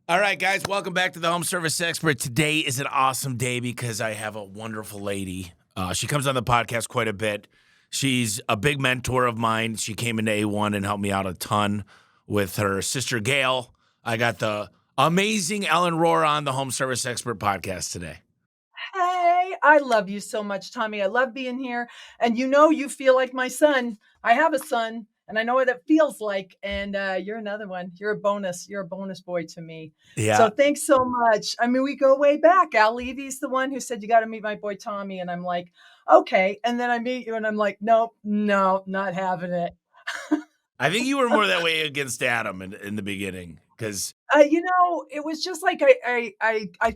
All right, guys, welcome back to the Home Service Expert. Today is an awesome day because I have a wonderful lady. She comes on the podcast quite a bit. She's a big mentor of mine. She came into A1 and helped me out a ton with her sister, Gail. I got the amazing Ellen Rohr on the Home Service Expert podcast today. Hey, I love you so much, Tommy. I love being here. And you feel like my son. I have a son, and I know what it feels like. And you're another one. You're a bonus. You're a bonus boy to me. Yeah. So thanks so much. I mean, we go way back. Al Levy's the one who said, you got to meet my boy, Tommy. And I'm like, okay. And then I meet you, and I'm like, nope, no, not having it. I think you were more that way against Adam in the beginning because, It was just like I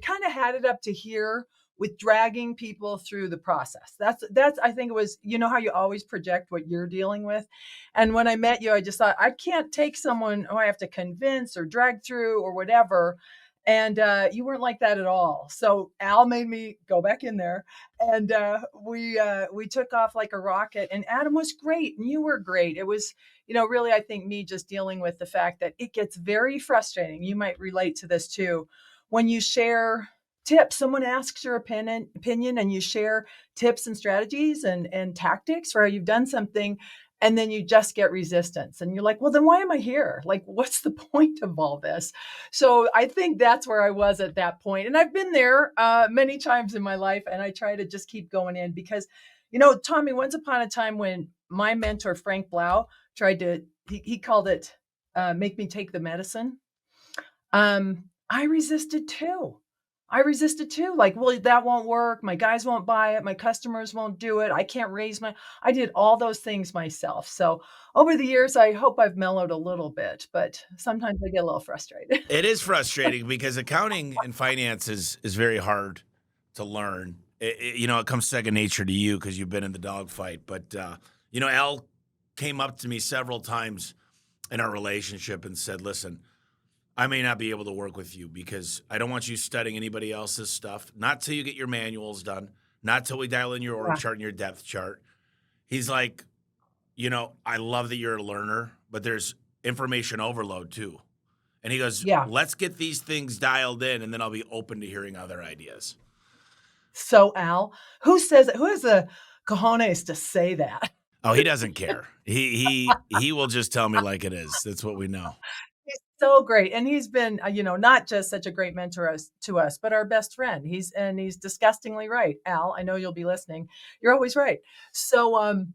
kind of had it up to here with dragging people through the process. That's I think it was, how you always project what you're dealing with. And when I met you, I just thought I can't take someone who I have to convince or drag through or whatever. And you weren't like that at all. So Al made me go back in there, and we took off like a rocket. And Adam was great, and you were great. It was, really, I think me just dealing with the fact that it gets very frustrating. You might relate to this too. When you share tips, someone asks your opinion and you share tips and strategies and tactics for how you've done something. And then you just get resistance and you're like, well, then why am I here? Like, what's the point of all this? So I think that's where I was at that point. And I've been there many times in my life. And I try to just keep going in because, Tommy, once upon a time when my mentor, Frank Blau, tried to, he called it make me take the medicine. I resisted too. Like, well, that won't work. My guys won't buy it. My customers won't do it. I can't I did all those things myself. So over the years, I hope I've mellowed a little bit, but sometimes I get a little frustrated. it is frustrating because accounting and finance is very hard to learn. It comes second nature to you because you've been in the dogfight. But, Al came up to me several times in our relationship and said, listen, I may not be able to work with you because I don't want you studying anybody else's stuff, not till you get your manuals done, not till we dial in your org Yeah. chart and your depth chart. He's like, I love that you're a learner, but there's information overload too. And he goes, Yeah. let's get these things dialed in, and then I'll be open to hearing other ideas. So Al, who has the cojones to say that? Oh, he doesn't care. He will just tell me like it is. That's what we know. He's so great. And he's been, not just such a great mentor to us, but our best friend. He's disgustingly right. Al, I know you'll be listening. You're always right. So,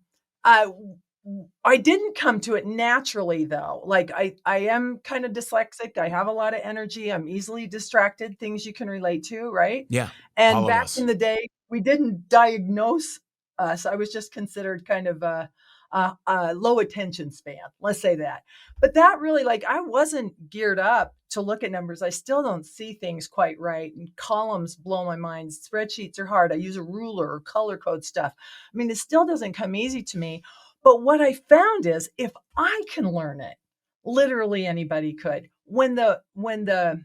I didn't come to it naturally though. Like I am kind of dyslexic. I have a lot of energy. I'm easily distracted, things you can relate to, right? Yeah, And all of back us. in the day, we didn't diagnose us. I was just considered kind of a low attention span. Let's say that. But that really, like, I wasn't geared up to look at numbers. I still don't see things quite right. And columns blow my mind. Spreadsheets are hard. I use a ruler or color code stuff. I mean, it still doesn't come easy to me. But what I found is if I can learn it, literally anybody could. When the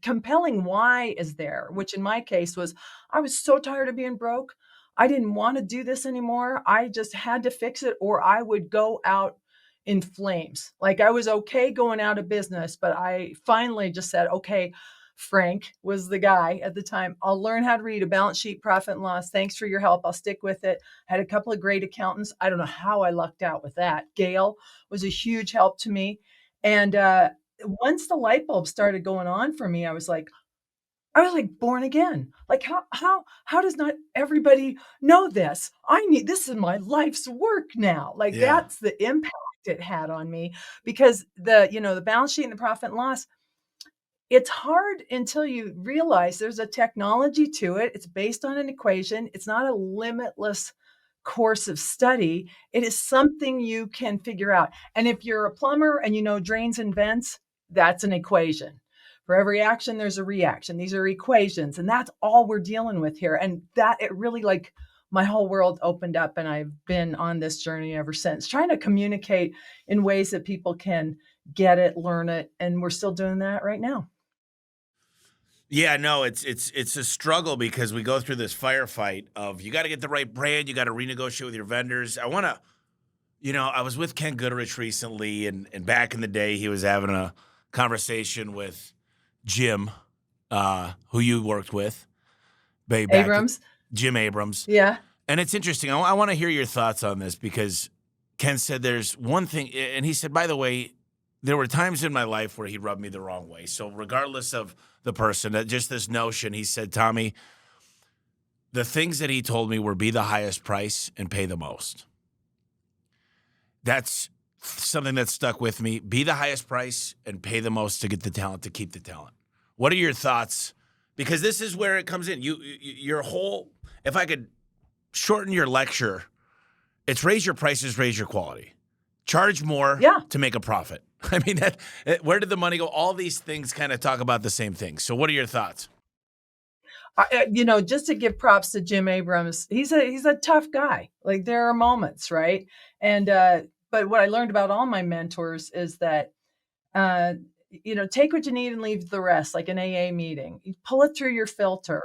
compelling why is there, which in my case was I was so tired of being broke. I didn't want to do this anymore. I just had to fix it or I would go out in flames. Like I was okay going out of business, but I finally just said, okay, Frank was the guy at the time. I'll learn how to read a balance sheet, profit and loss. Thanks for your help. I'll stick with it. I had a couple of great accountants. I don't know how I lucked out with that. Gail was a huge help to me. And once the light bulb started going on for me, I was like born again. Like how does not everybody know this? This is my life's work now. Like Yeah. that's the impact it had on me because the balance sheet and the profit and loss, it's hard until you realize there's a technology to it. It's based on an equation. It's not a limitless course of study. It is something you can figure out. And if you're a plumber and you know drains and vents, that's an equation. For every action, there's a reaction. These are equations. And that's all we're dealing with here. And that it really like my whole world opened up and I've been on this journey ever since, trying to communicate in ways that people can get it, learn it. And we're still doing that right now. Yeah, no, it's a struggle because we go through this firefight of you got to get the right brand, you got to renegotiate with your vendors. I was with Ken Goodrich recently, and back in the day, he was having a conversation with Jim, who you worked with way back, Abrams. Jim Abrams. Yeah. And it's interesting. I want to hear your thoughts on this because Ken said there's one thing, and he said, by the way, there were times in my life where he rubbed me the wrong way. So regardless of the person, just this notion, he said, Tommy, the things that he told me were be the highest price and pay the most. That's something that stuck with me. Be the highest price and pay the most to get the talent, to keep the talent. What are your thoughts? Because this is where it comes in. Your whole, if I could shorten your lecture, it's raise your prices, raise your quality. Charge more to make a profit. I mean, where did the money go? All these things kind of talk about the same thing. So what are your thoughts? Just to give props to Jim Abrams, he's a tough guy. Like there are moments, right? And but what I learned about all my mentors is that take what you need and leave the rest, like an AA meeting. You pull it through your filter.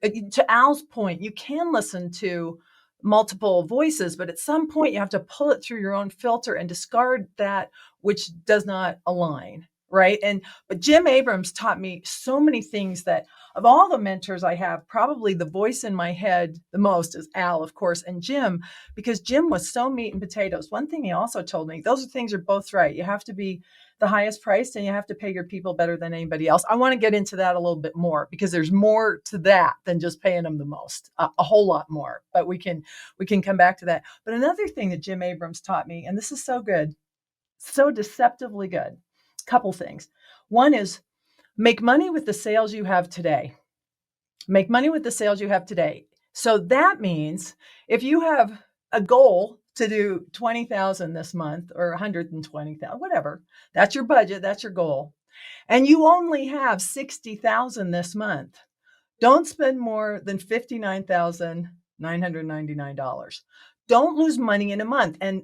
To Al's point, you can listen to multiple voices, but at some point you have to pull it through your own filter and discard that which does not align, right? But Jim Abrams taught me so many things that of all the mentors I have, probably the voice in my head the most is Al, of course, and Jim, because Jim was so meat and potatoes. One thing he also told me, those things are both right. You have to be the highest priced and you have to pay your people better than anybody else. I want to get into that a little bit more because there's more to that than just paying them the most, a whole lot more, but we can come back to that. But another thing that Jim Abrams taught me, and this is so good, so deceptively good, couple things. One is make money with the sales you have today. Make money with the sales you have today. So that means if you have a goal to do 20,000 this month or 120,000, whatever, that's your budget, that's your goal, and you only have 60,000 this month, don't spend more than $59,999. Don't lose money in a month. And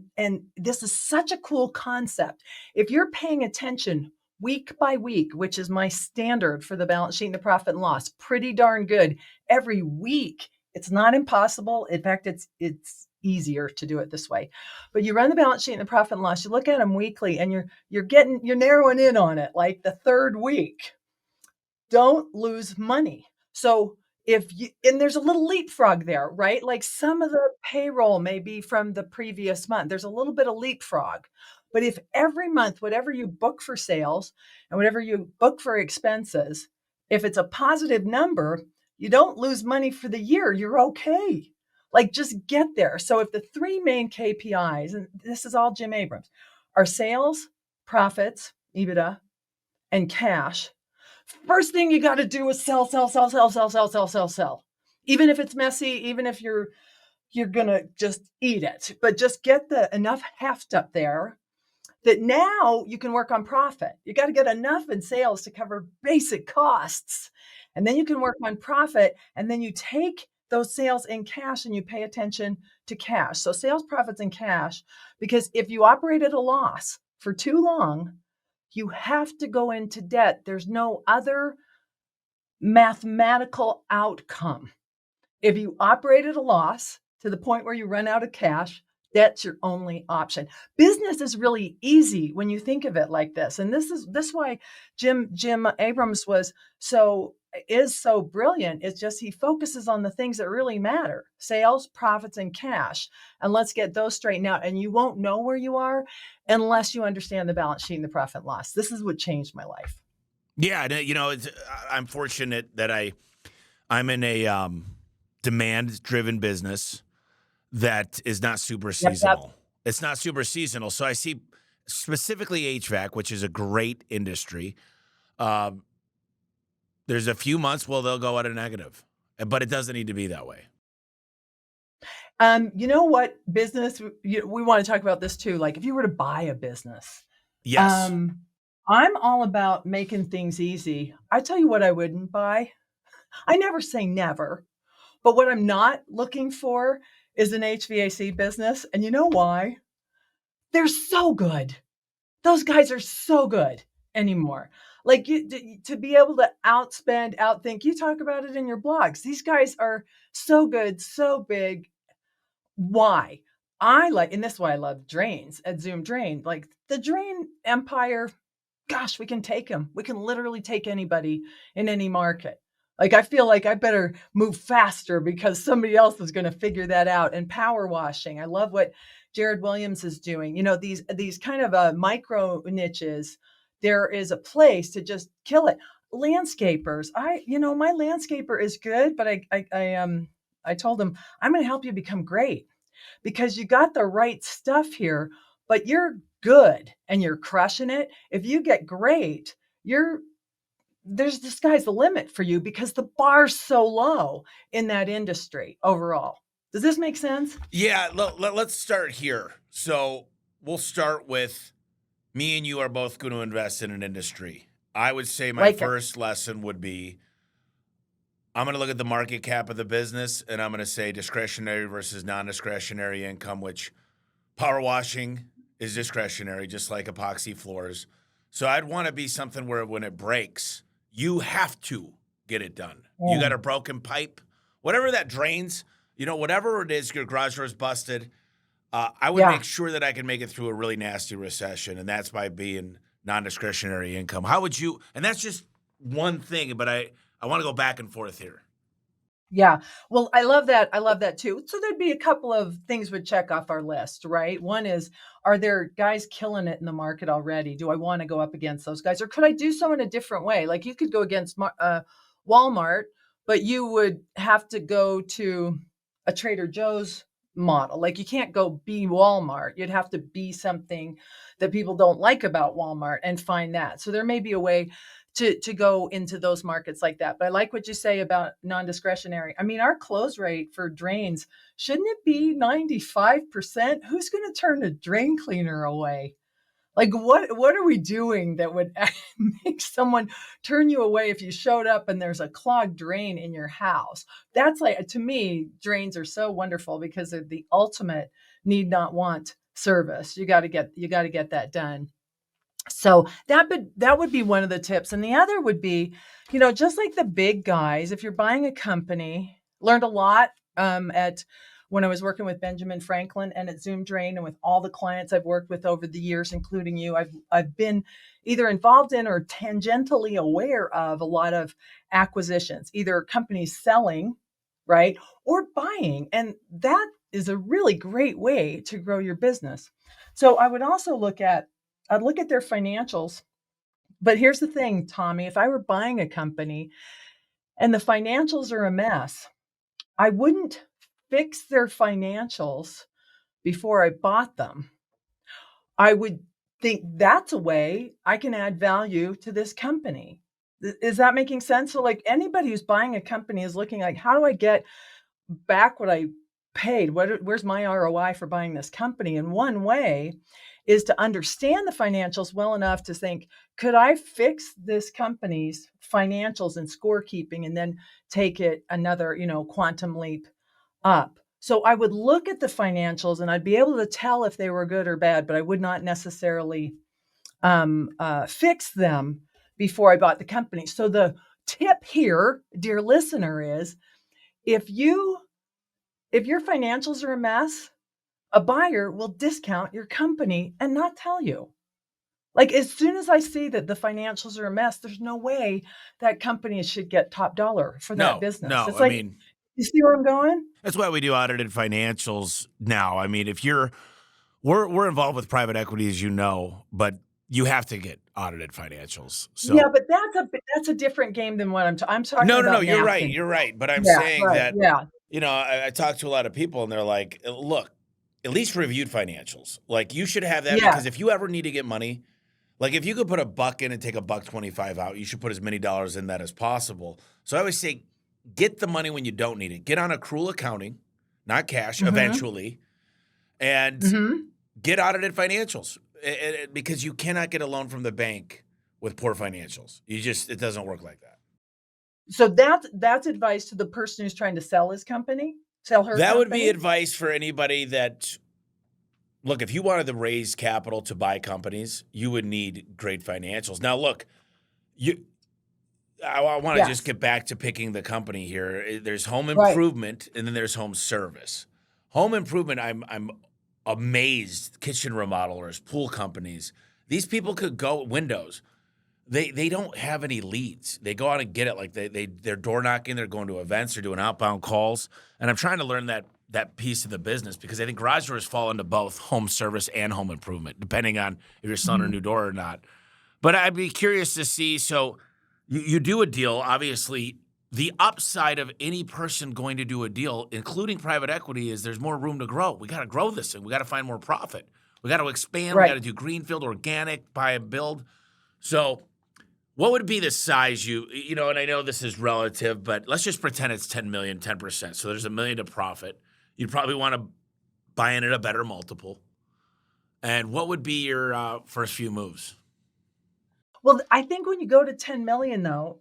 this is such a cool concept. If you're paying attention week by week, which is my standard for the balance sheet and the profit and loss, pretty darn good every week. It's not impossible. In fact, it's easier to do it this way. But you run the balance sheet and the profit and loss, you look at them weekly and you're narrowing in on it like the third week. Don't lose money. So and there's a little leapfrog there, right? Like some of the payroll may be from the previous month. There's a little bit of leapfrog. But if every month, whatever you book for sales and whatever you book for expenses, if it's a positive number, you don't lose money for the year. You're okay. Like just get there. So if the three main KPIs, and this is all Jim Abrams, are sales, profits, EBITDA, and cash, first thing you got to do is sell. Even if it's messy, even if you're going to just eat it, but just get enough heft up there that now you can work on profit. You got to get enough in sales to cover basic costs. And then you can work on profit. And then you take those sales in cash and you pay attention to cash. So sales, profits, and cash, because if you operate at a loss for too long, you have to go into debt. There's no other mathematical outcome. If you operate at a loss to the point where you run out of cash, that's your only option. Business is really easy when you think of it like this. And this is why Jim Abrams is so brilliant. It's just he focuses on the things that really matter: sales, profits, and cash. And let's get those straightened out. And you won't know where you are unless you understand the balance sheet and the profit and loss. This is what changed my life. Yeah, I'm fortunate that I'm in a demand-driven business that is not super seasonal. Yep. It's not super seasonal. So I see specifically HVAC, which is a great industry. There's a few months where they'll go at a negative, but it doesn't need to be that way. You know what business, we want to talk about this too. Like if you were to buy a business. Yes. I'm all about making things easy. I tell you what I wouldn't buy. I never say never, but what I'm not looking for is an HVAC business. And you know why? They're so good. Those guys are so good anymore. Like to be able to outthink, you talk about it in your blogs. These guys are so good, so big. Why? And this is why I love drains at Zoom Drain. Like the drain empire, gosh, we can take them. We can literally take anybody in any market. Like, I feel like I better move faster because somebody else is going to figure that out. And power washing. I love what Jared Williams is doing. These kind of micro niches, there is a place to just kill it. Landscapers. My landscaper is good, but I told him, I'm going to help you become great because you got the right stuff here, but you're good and you're crushing it. If you get great, there's the sky's the limit for you because the bar's so low in that industry overall. Does this make sense? Yeah, let's start here. So we'll start with me and you are both going to invest in an industry. I would say my first lesson would be I'm going to look at the market cap of the business and I'm going to say discretionary versus non-discretionary income, which power washing is discretionary, just like epoxy floors. So I'd want to be something where when it breaks, you have to get it done. You got a broken pipe, whatever that drains, whatever it is, your garage door is busted. I would make sure that I can make it through a really nasty recession, and that's by being non-discretionary income. How would you, and that's just one thing, but I want to go back and forth here. Yeah. Well, I love that. I love that too. So there'd be a couple of things we'd check off our list, right? One is, are there guys killing it in the market already? Do I want to go up against those guys? Or could I do so in a different way? Like you could go against Walmart, but you would have to go to a Trader Joe's model. Like you can't go be Walmart. You'd have to be something that people don't like about Walmart and find that. So there may be a way to go into those markets like that. But I like what you say about non-discretionary. I mean, our close rate for drains, shouldn't it be 95%? Who's going to turn a drain cleaner away? Like what are we doing that would make someone turn you away if you showed up and there's a clogged drain in your house? That's like, to me, drains are so wonderful because they're the ultimate need not want service. You got to get that done. So that would be one of the tips. And the other would be, just like the big guys, if you're buying a company, learned a lot at when I was working with Benjamin Franklin and at Zoom Drain and with all the clients I've worked with over the years, including you, I've been either involved in or tangentially aware of a lot of acquisitions, either companies selling, right, or buying. And that is a really great way to grow your business. So I would also I'd look at their financials. But here's the thing, Tommy, if I were buying a company and the financials are a mess, I wouldn't fix their financials before I bought them. I would think that's a way I can add value to this company. Is that making sense? So like anybody who's buying a company is looking like, how do I get back what I paid? Where's my ROI for buying this company? And one way is to understand the financials well enough to think, could I fix this company's financials and scorekeeping and then take it another, quantum leap up? So I would look at the financials and I'd be able to tell if they were good or bad, but I would not necessarily fix them before I bought the company. So the tip here, dear listener, is if your financials are a mess, a buyer will discount your company and not tell you. Like as soon as I see that the financials are a mess, there's no way that company should get top dollar for that business. No, it's like, you see where I'm going? That's why we do audited financials now. I mean, we're involved with private equity, as you know, but you have to get audited financials. So yeah, but that's a different game than what I'm talking about. No, you're right. You're right. But I'm saying that, I talk to a lot of people and they're like, look, at least reviewed financials. Like you should have that because if you ever need to get money, like if you could put $1 in and take $1.25 out, you should put as many dollars in that as possible. So I always say, get the money when you don't need it. Get on accrual accounting, not cash, eventually, and get audited financials because you cannot get a loan from the bank with poor financials. It doesn't work like that. So that's advice to the person who's trying to sell his company, sell her That company? would be advice for anybody that, look, if you wanted to raise capital to buy companies, you would need great financials. Now, look, I want to just get back to picking the company here. There's home improvement and then there's home service. Home improvement, I'm amazed. Kitchen remodelers, pool companies, these people could go windows. they don't have any leads. They go out and get it. Like they're door knocking, they're going to events, they're doing outbound calls. And I'm trying to learn that piece of the business because I think garage doors fall into both home service and home improvement, depending on if you're selling a new door or not. But I'd be curious to see. So you do a deal, obviously. The upside of any person going to do a deal, including private equity, is there's more room to grow. We got to grow this thing. We got to find more profit. We got to expand. We got Right. to do greenfield, organic, buy and build. So what would be the size and I know this is relative, but let's just pretend it's 10 million, 10%. So there's $1 million to profit. You'd probably want to buy in at a better multiple. And what would be your first few moves? Well, I think when you go to 10 million though,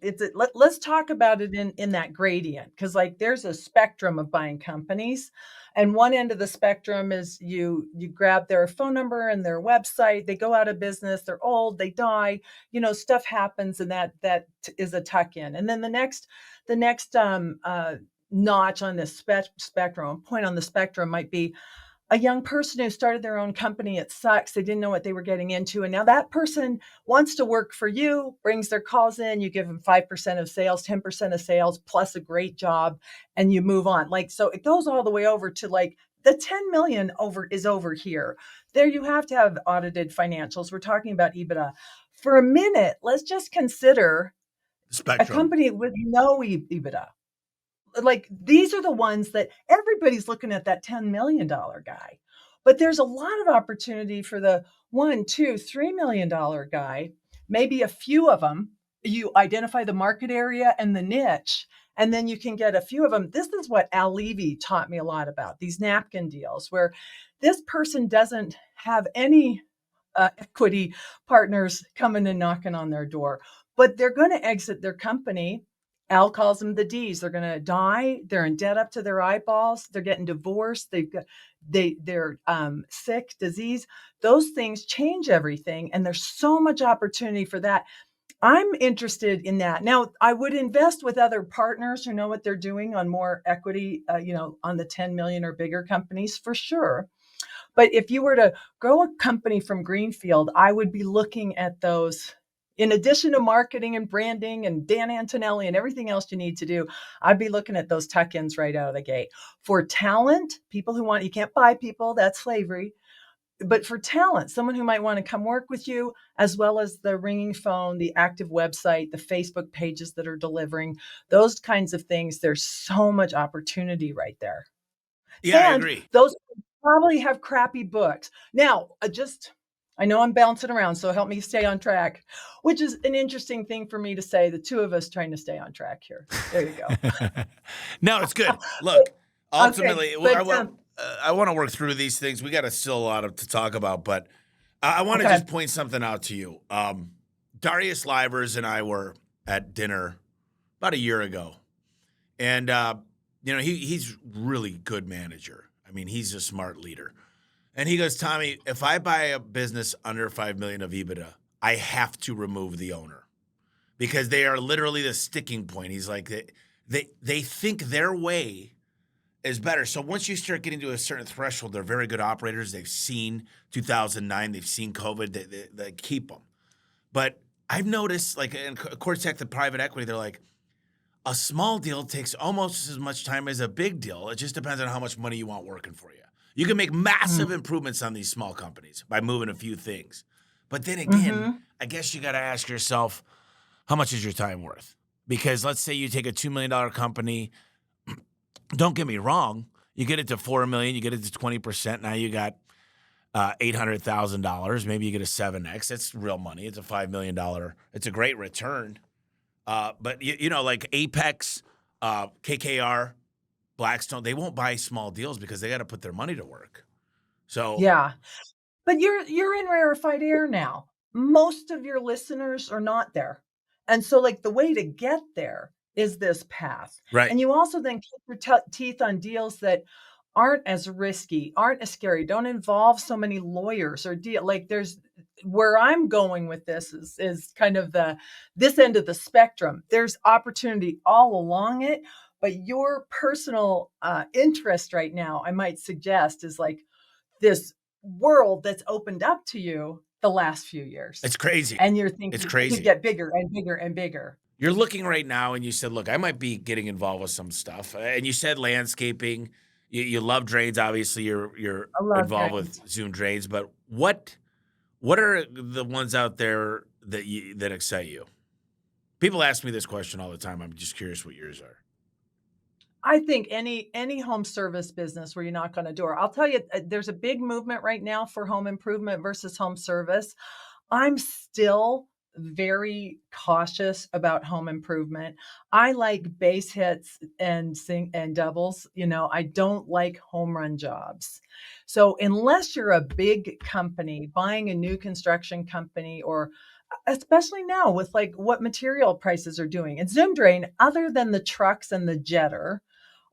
let's talk about it in that gradient because like there's a spectrum of buying companies, and one end of the spectrum is you grab their phone number and their website, they go out of business, they're old, they die, stuff happens, and that is a tuck in. And then the next notch on this spectrum, point on the spectrum might be a young person who started their own company. It sucks. They didn't know what they were getting into. And now that person wants to work for you, brings their calls in, you give them 5% of sales, 10% of sales, plus a great job, and you move on. Like, so it goes all the way over to like the 10 million is over here. There you have to have audited financials. We're talking about EBITDA. For a minute, let's just consider a Spectrum. company with no EBITDA. Like these are the ones that everybody's looking at, that $10 million guy. But there's a lot of opportunity for the $1, $2, $3 million guy. Maybe a few of them. You identify the market area and the niche, and then you can get a few of them. This is what Al Levy taught me a lot about, these napkin deals, where this person doesn't have any equity partners coming and knocking on their door, but they're going to exit their company. Al calls them the D's. They're going to die. They're in debt up to their eyeballs. They're getting divorced. They're sick, disease. Those things change everything, and there's so much opportunity for that. I'm interested in that. Now, I would invest with other partners who know what they're doing on more equity, on the 10 million or bigger companies for sure. But if you were to grow a company from Greenfield, I would be looking at those. In addition to marketing and branding and Dan Antonelli and everything else you need to do, I'd be looking at those tuck-ins right out of the gate. For talent, people who you can't buy people, that's slavery. But for talent, someone who might want to come work with you, as well as the ringing phone, the active website, the Facebook pages that are delivering, those kinds of things, there's so much opportunity right there. Yeah, I And agree. those probably have crappy books. Now, I know I'm bouncing around, so help me stay on track, which is an interesting thing for me to say, the two of us trying to stay on track here. There you go. No, it's good. Look, Okay, ultimately, but I want to work through these things. We got still a lot to talk about, but I want to okay. just point something out to you. Darius Livers and I were at dinner about a year ago, and he's really good manager. I mean, he's a smart leader. And he goes, Tommy, if I buy a business under 5 million of EBITDA, I have to remove the owner because they are literally the sticking point. He's like, they think their way is better. So once you start getting to a certain threshold, they're very good operators. They've seen 2009. They've seen COVID. They keep them. But I've noticed, like in Cortec, the private equity, they're like, a small deal takes almost as much time as a big deal. It just depends on how much money you want working for you. You can make massive improvements on these small companies by moving a few things. But then again, Mm-hmm. I guess you got to ask yourself, how much is your time worth? Because let's say you take a $2 million company. Don't get me wrong. You get it to $4 million, you get it to 20%. Now you got $800,000. Maybe you get a 7X. That's real money. It's a $5 million. It's a great return. But like Apex, KKR, Blackstone, they won't buy small deals because they got to put their money to work. So Yeah. But you're in rarefied air now. Most of your listeners are not there. And so like the way to get there is this path. right. And you also then keep your teeth on deals that aren't as risky, aren't as scary, don't involve so many lawyers or like there's where I'm going with this is kind of this end of the spectrum. There's opportunity all along it, but your personal interest right now, I might suggest, is like this world that's opened up to you the last few years. It's crazy. And you're It's thinking it could crazy. get bigger and bigger and bigger. You're looking right now and you said, look, I might be getting involved with some stuff. And you said landscaping. You love drains. Obviously, you're I love involved with drains. Zoom drains. But what are the ones out there that excite you? People ask me this question all the time. I'm just curious what yours are. I think any home service business where you knock on a door. I'll tell you, there's a big movement right now for home improvement versus home service. I'm still very cautious about home improvement. I like base hits and doubles. I don't like home run jobs. So unless you're a big company buying a new construction company, or especially now with like what material prices are doing, and Zoom Drain, other than the trucks and the jetter,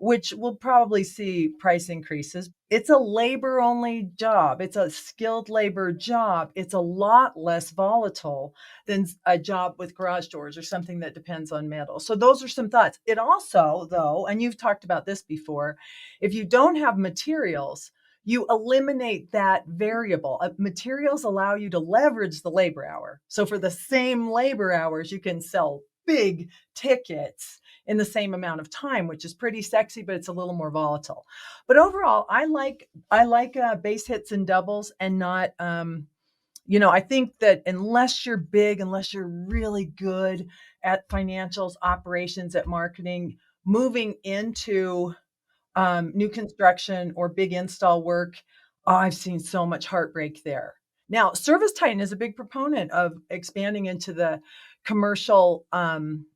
which will probably see price increases. It's a labor only job. It's a skilled labor job. It's a lot less volatile than a job with garage doors or something that depends on metal. So those are some thoughts. It also, though, and you've talked about this before, if you don't have materials, you eliminate that variable. Materials allow you to leverage the labor hour. So for the same labor hours, you can sell big tickets in the same amount of time, which is pretty sexy, but it's a little more volatile. But overall, I like base hits and doubles, and not. I think that unless you're big, unless you're really good at financials, operations, at marketing, moving into new construction or big install work, I've seen so much heartbreak there. Now, Service Titan is a big proponent of expanding into the commercial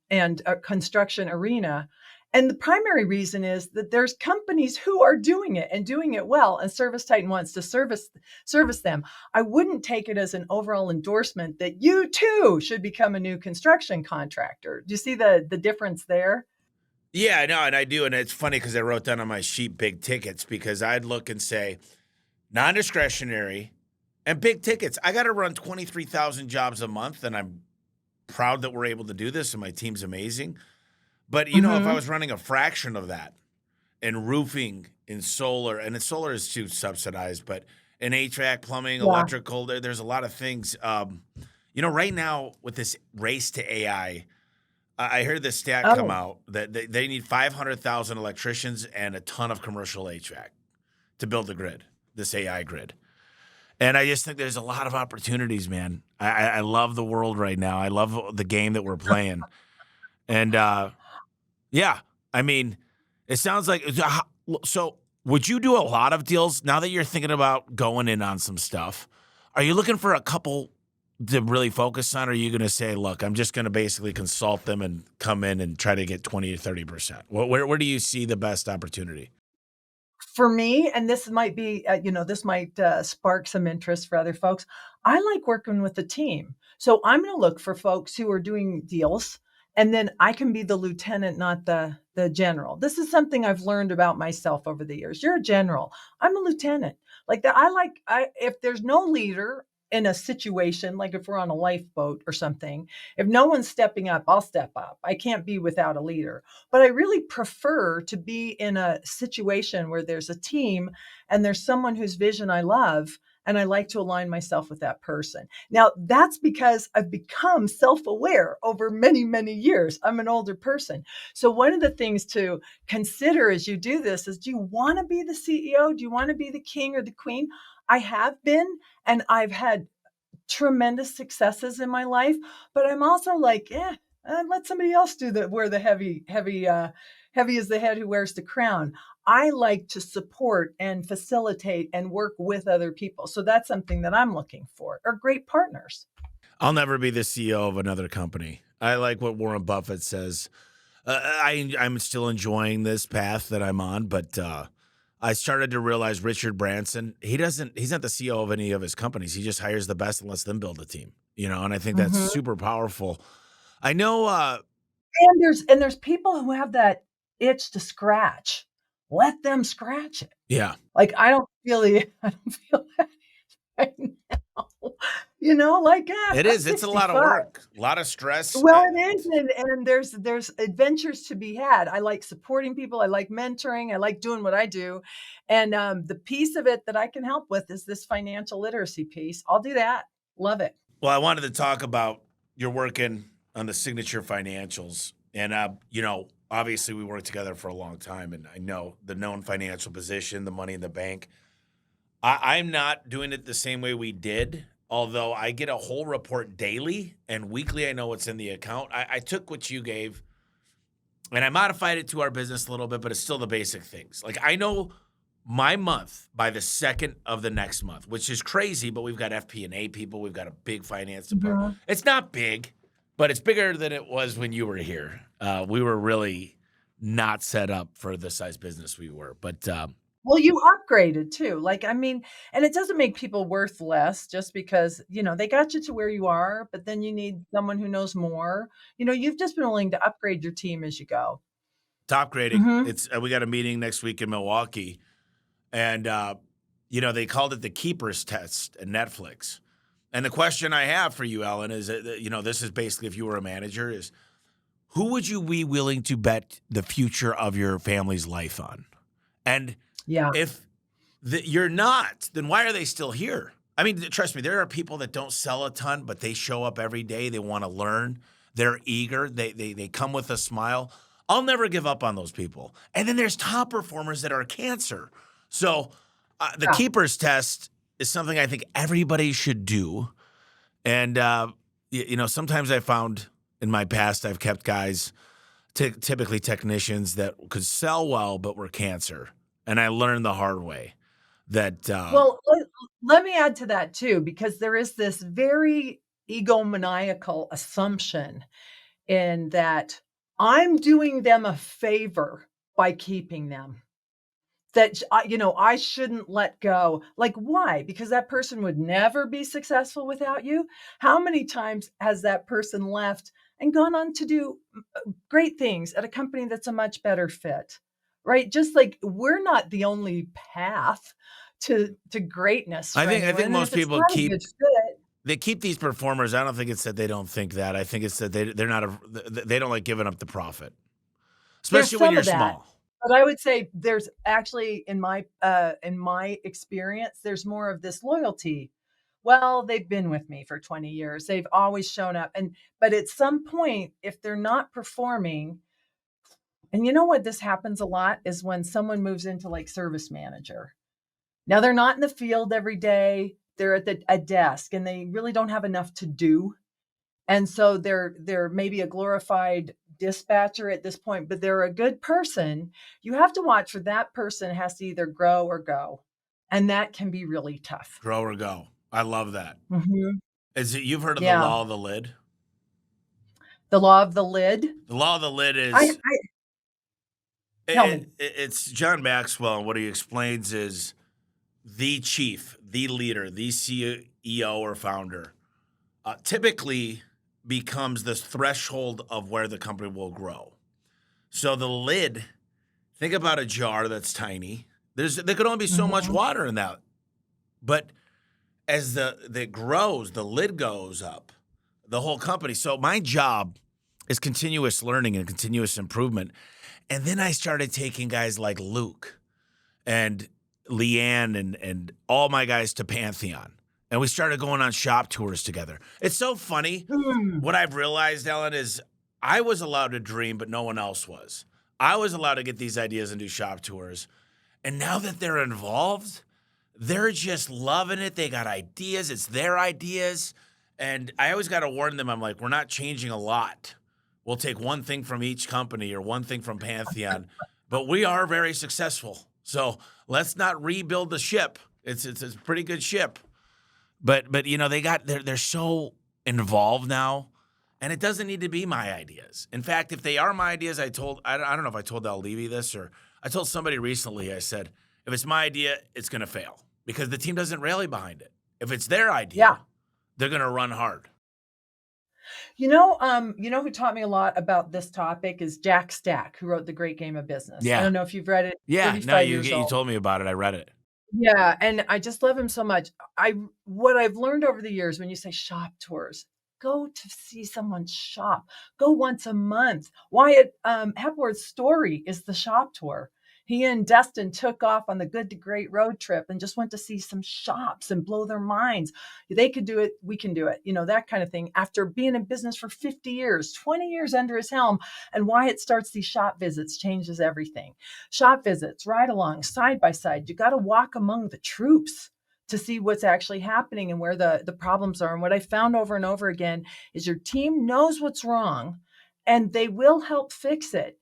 and construction arena. And the primary reason is that there's companies who are doing it and doing it well, and Service Titan wants to service them. I wouldn't take it as an overall endorsement that you too should become a new construction contractor. Do you see the difference there? Yeah, I know, and I do. And it's funny because I wrote down on my sheet big tickets, because I'd look and say non-discretionary and big tickets. I got to run 23,000 jobs a month, and I'm proud that we're able to do this, and my team's amazing. But, if I Mm-hmm. was running a fraction of that in roofing, in solar, and in solar is too subsidized, but in HVAC, plumbing, Yeah. electrical, there's a lot of things. Right now with this race to AI, I heard this stat come Oh, out that they need 500,000 electricians and a ton of commercial HVAC to build the grid, this AI grid. And I just think there's a lot of opportunities, man. I love the world right now. I love the game that we're playing. And yeah, I mean, it sounds like so. Would you do a lot of deals now that you're thinking about going in on some stuff? Are you looking for a couple to really focus on? Or are you going to say, look, I'm just going to basically consult them and come in and try to get 20 to 30%? Where do you see the best opportunity? for me, and this might be, this might spark some interest for other folks. I like working with a team. So I'm going to look for folks who are doing deals, and then I can be the lieutenant, not the general. This is something I've learned about myself over the years. You're a general. I'm a lieutenant. Like that, if there's no leader in a situation, like if we're on a lifeboat or something, if no one's stepping up, I'll step up. I can't be without a leader. But I really prefer to be in a situation where there's a team and there's someone whose vision I love, and I like to align myself with that person. Now, that's because I've become self aware over many, many years. I'm an older person. So, one of the things to consider as you do this is, do you want to be the CEO? Do you want to be the king or the queen? I have been, and I've had tremendous successes in my life, but I'm also like, let somebody else wear the heavy is the head who wears the crown. I like to support and facilitate and work with other people. So that's something that I'm looking for, are great partners. I'll never be the CEO of another company. I like what Warren Buffett says. I'm still enjoying this path that I'm on, but I started to realize Richard Branson, he's not the CEO of any of his companies. He just hires the best and lets them build a team, and I think that's Mhm. super powerful. I know, And there's people who have that itch to scratch. Let them scratch it. yeah, Like I don't feel that right now. Like, it I'm is. It's a lot of 65. work, a lot of stress. Well, it is, and there's adventures to be had. I like supporting people. I like mentoring. I like doing what I do, and the piece of it that I can help with is this financial literacy piece. I'll do that. Love it. Well, I wanted to talk about you're working on the signature financials. And, obviously we worked together for a long time, and I know the known financial position, the money in the bank. I'm not doing it the same way we did, although I get a whole report daily and weekly. I know what's in the account. I took what you gave and I modified it to our business a little bit, but it's still the basic things. Like I know my month by the second of the next month, which is crazy, but we've got FP&A people. We've got a big finance department. Mhm. It's not big, but it's bigger than it was when you were here. We were really not set up for the size business we were, but Well, you upgraded too. Like, I mean, and it doesn't make people worth less just because, they got you to where you are, but then you need someone who knows more. You've just been willing to upgrade your team as you go. top grading. Mhm. It's we got a meeting next week in Milwaukee, and they called it the Keepers Test at Netflix. And the question I have for you, Ellen, is this is basically if you were a manager, is who would you be willing to bet the future of your family's life on? And Yeah. if you're not, then why are they still here? I mean, trust me, there are people that don't sell a ton, but they show up every day. They want to learn. They're eager. They come with a smile. I'll never give up on those people. And then there's top performers that are cancer. So the Yeah. keepers test is something I think everybody should do. And sometimes I found in my past I've kept guys, typically technicians that could sell well but were cancer, and I learned the hard way that Well, let me add to that too, because there is this very egomaniacal assumption in that I'm doing them a favor by keeping them. That I shouldn't let go. Like, why? Because that person would never be successful without you. How many times has that person left and gone on to do great things at a company that's a much better fit? Right? Just like we're not the only path to greatness I for think anyone. And most if it's people not a good fit, they keep these performers. I don't think it's that they don't think that. I think it's that they're not they don't like giving up the profit, there's especially when some you're of that. small. But I would say there's actually in my experience, there's more of this loyalty. Well, they've been with me for 20 years. They've always shown up. But at some point, if they're not performing, and you know what this happens a lot is when someone moves into like service manager. Now they're not in the field every day. They're at a desk and they really don't have enough to do. And so they're maybe a glorified dispatcher at this point, but they're a good person. You have to watch for that person has to either grow or go. And that can be really tough. Grow or go. I love that. Mhm. You've heard of the Yeah. law of the lid? The law of the lid. The law of the lid I is tell me. it's John Maxwell. And what he explains is the chief, the leader, the CEO or founder typically becomes this threshold of where the company will grow. So the lid, think about a jar that's tiny. There could only be so much Mhm. water in that. But as the grows, the lid goes up, the whole company. So my job is continuous learning and continuous improvement. And then I started taking guys like Luke and Leanne and all my guys to Pantheon. And we started going on shop tours together. It's so funny. Mm. What I've realized, Ellen, is I was allowed to dream, but no one else was. I was allowed to get these ideas and do shop tours. And now that they're involved, they're just loving it. They got ideas. It's their ideas. And I always got to warn them. I'm like, we're not changing a lot. We'll take one thing from each company or one thing from Pantheon, but we are very successful. So let's not rebuild the ship. It's a pretty good ship. But they're so involved now, and it doesn't need to be my ideas. In fact, if they are my ideas, I don't know if I told Al Levy this or I told somebody recently. I said if it's my idea, it's going to fail because the team doesn't rally behind it. If it's their Yeah. idea, they're going to run hard. Who taught me a lot about this topic is Jack Stack, who wrote The Great Game of Business. I Yeah, don't know if you've read it. yeah. No, 35 years you old. told me about it. I read it. Yeah, and I just love him so much. What I've learned over the years when you say shop tours, go to see someone's shop. Go once a month. Wyatt Hepworth's story is the shop tour. He and Dustin took off on the Good to Great road trip and just went to see some shops and blow their minds. They could do it, we can do it, that kind of thing. After being in business for 50 years, 20 years under his helm, and Wyatt starts these shop visits, changes everything. Shop visits, ride along, side by side. You got to walk among the troops to see what's actually happening and where the problems are. And what I found over and over again is your team knows what's wrong and they will help fix it.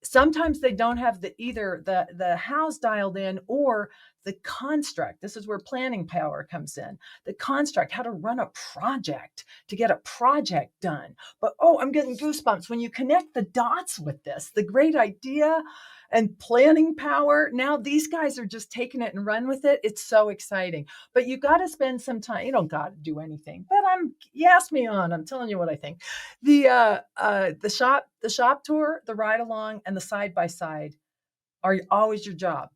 Sometimes they don't have either the hows dialed in or the construct. This is where planning power comes in. The construct, how to run a project to get a project done. But I'm getting goosebumps when you connect the dots with this. The great idea and planning power. Now these guys are just taking it and run with it. It's so exciting. But you got to spend some time. You don't got to do anything. But you asked me on. I'm telling you what I think. The shop tour, the ride along, and the side by side are always your job.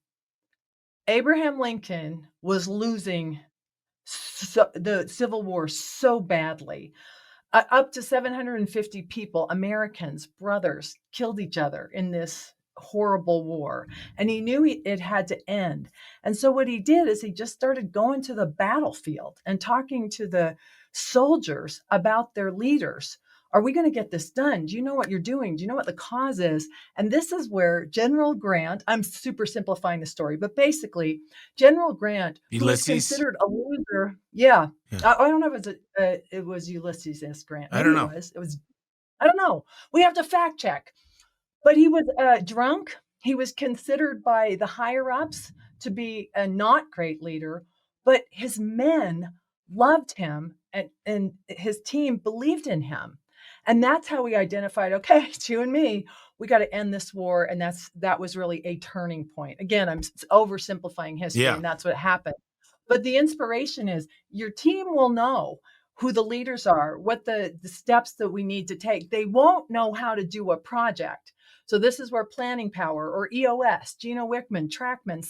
Abraham Lincoln was losing the Civil War so badly. Up to 750 people, Americans, brothers, killed each other in this horrible war. And he knew it had to end. And so what he did is he just started going to the battlefield and talking to the soldiers about their leaders. Are we going to get this done? Do you know what you're doing? Do you know what the cause is? And this is where General Grant, I'm super simplifying the story, but basically General Grant, who was considered a loser. Yeah. I don't know if it was Ulysses S. Grant. Maybe I don't know. It was, I don't know. We have to fact check. But he was drunk. He was considered by the higher ups to be a not great leader, but his men loved him and his team believed in him. And that's how we identified, okay, it's you and me. We got to end this war. And that was really a turning point. Again, I'm oversimplifying history, and that's what happened. But the inspiration is your team will know who the leaders are, what the steps that we need to take. They won't know how to do a project. So this is where planning power or EOS, Gino Wickman, Trackman,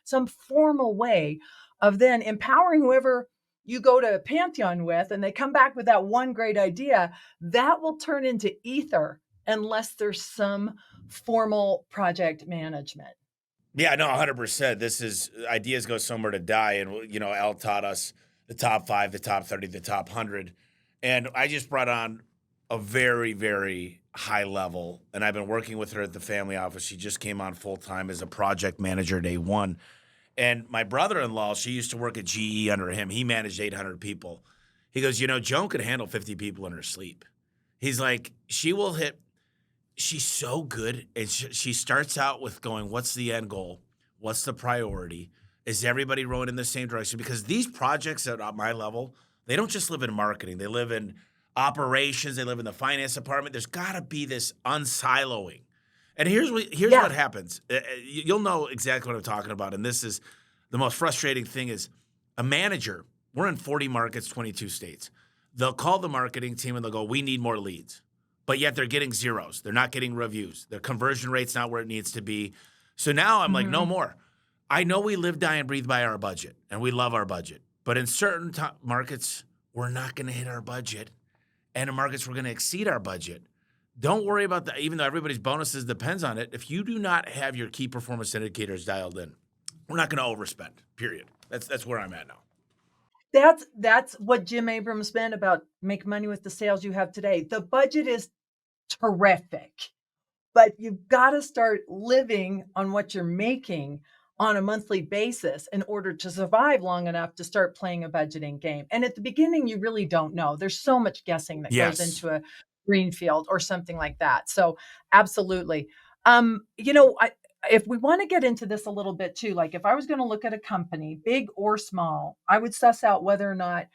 some formal way of then empowering whoever you go to Pantheon with, and they come back with that one great idea, that will turn into ether unless there's some formal project management. Yeah, no, 100%. This is ideas go somewhere to die. And, Elle taught us the top 5, the top 30, the top 100. And I just brought on a very, very high level, and I've been working with her at the family office. She just came on full time as a project manager day one. And my brother-in-law, she used to work at GE under him. He managed 800 people. He goes, Joan could handle 50 people in her sleep. He's like, she's so good. And she starts out with going, what's the end goal? What's the priority? Is everybody rowing in the same direction? Because these projects at my level, they don't just live in marketing. They live in operations. They live in the finance department. There's got to be this unsiloing. And here's what happens. You'll know exactly what I'm talking about. And this is the most frustrating thing is a manager. We're in 40 markets, 22 states. They'll call the marketing team and they'll go, we need more leads. But yet they're getting zeros. They're not getting reviews. Their conversion rate's not where it needs to be. So now I'm like, no more. I know we live, die, and breathe by our budget, and we love our budget. But in certain markets, we're not going to hit our budget. And in markets, we're going to exceed our budget. Don't worry about that, even though everybody's bonuses depends on it. If you do not have your key performance indicators dialed in, we're not going to overspend, period. That's where I'm at now. That's what Jim Abrams meant about make money with the sales you have today. The budget is terrific, but you've got to start living on what you're making on a monthly basis in order to survive long enough to start playing a budgeting game. And at the beginning, you really don't know. There's so much guessing that goes into a greenfield or something like that. So absolutely. If we want to get into this a little bit too, like if I was going to look at a company, big or small, I would suss out whether or not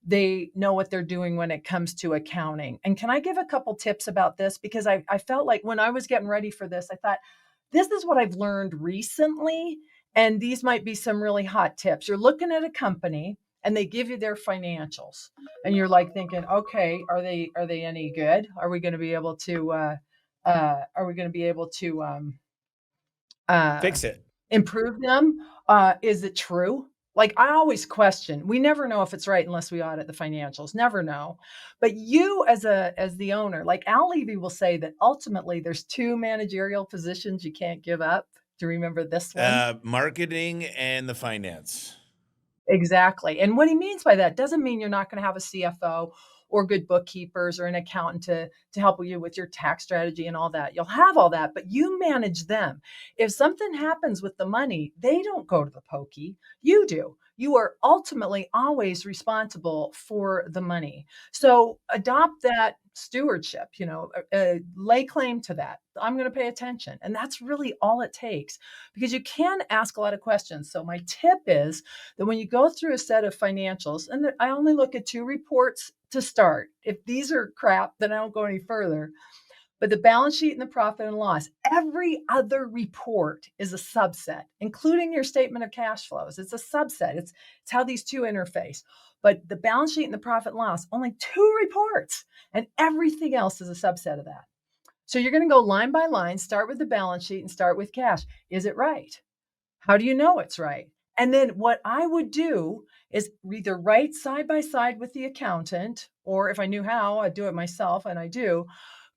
they know what they're doing when it comes to accounting. And can I give a couple tips about this? Because I felt like when I was getting ready for this, I thought, this is what I've learned recently. And these might be some really hot tips. You're looking at a company and they give you their financials and you're like thinking, okay, are they any good? Are we going to be able to, fix it, improve them? Is it true? Like I always question, we never know if it's right unless we audit the financials, never know. But you as the owner, like Al Levy will say that ultimately there's 2 managerial positions you can't give up Do you remember this one? Marketing and the finance. Exactly. And what he means by that doesn't mean you're not going to have a CFO or good bookkeepers or an accountant to help you with your tax strategy and all that. You'll have all that, but you manage them. If something happens with the money, they don't go to the pokey. You do. You are ultimately always responsible for the money. So adopt that stewardship, lay claim to that. I'm going to pay attention. And that's really all it takes because you can ask a lot of questions. So my tip is that when you go through a set of financials, and I only look at 2 reports to start. If these are crap, then I don't go any further. But the balance sheet and the profit and loss, every other report is a subset, including your statement of cash flows. It's a subset. It's how these two interface. But the balance sheet and the profit and loss, only 2 reports, and everything else is a subset of that. So you're going to go line by line, start with the balance sheet and start with cash. Is it right? How do you know it's right? And then what I would do is either write side by side with the accountant, or if I knew how, I'd do it myself, and I do.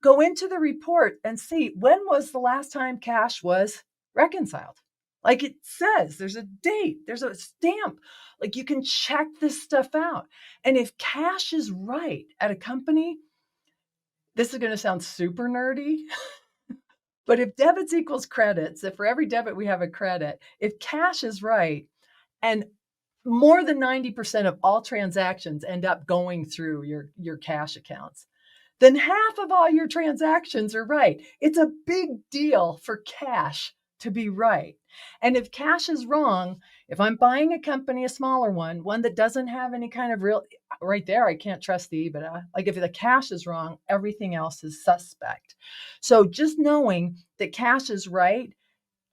Go into the report and see when was the last time cash was reconciled. Like it says, there's a date, there's a stamp. Like you can check this stuff out. And if cash is right at a company, this is going to sound super nerdy, but if debits equals credits, if for every debit we have a credit, if cash is right, and more than 90% of all transactions end up going through your cash accounts, then half of all your transactions are right. It's a big deal for cash to be right. And if cash is wrong, if I'm buying a company, a smaller one that doesn't have any kind of real, right there, I can't trust the EBITDA. Like if the cash is wrong, everything else is suspect. So just knowing that cash is right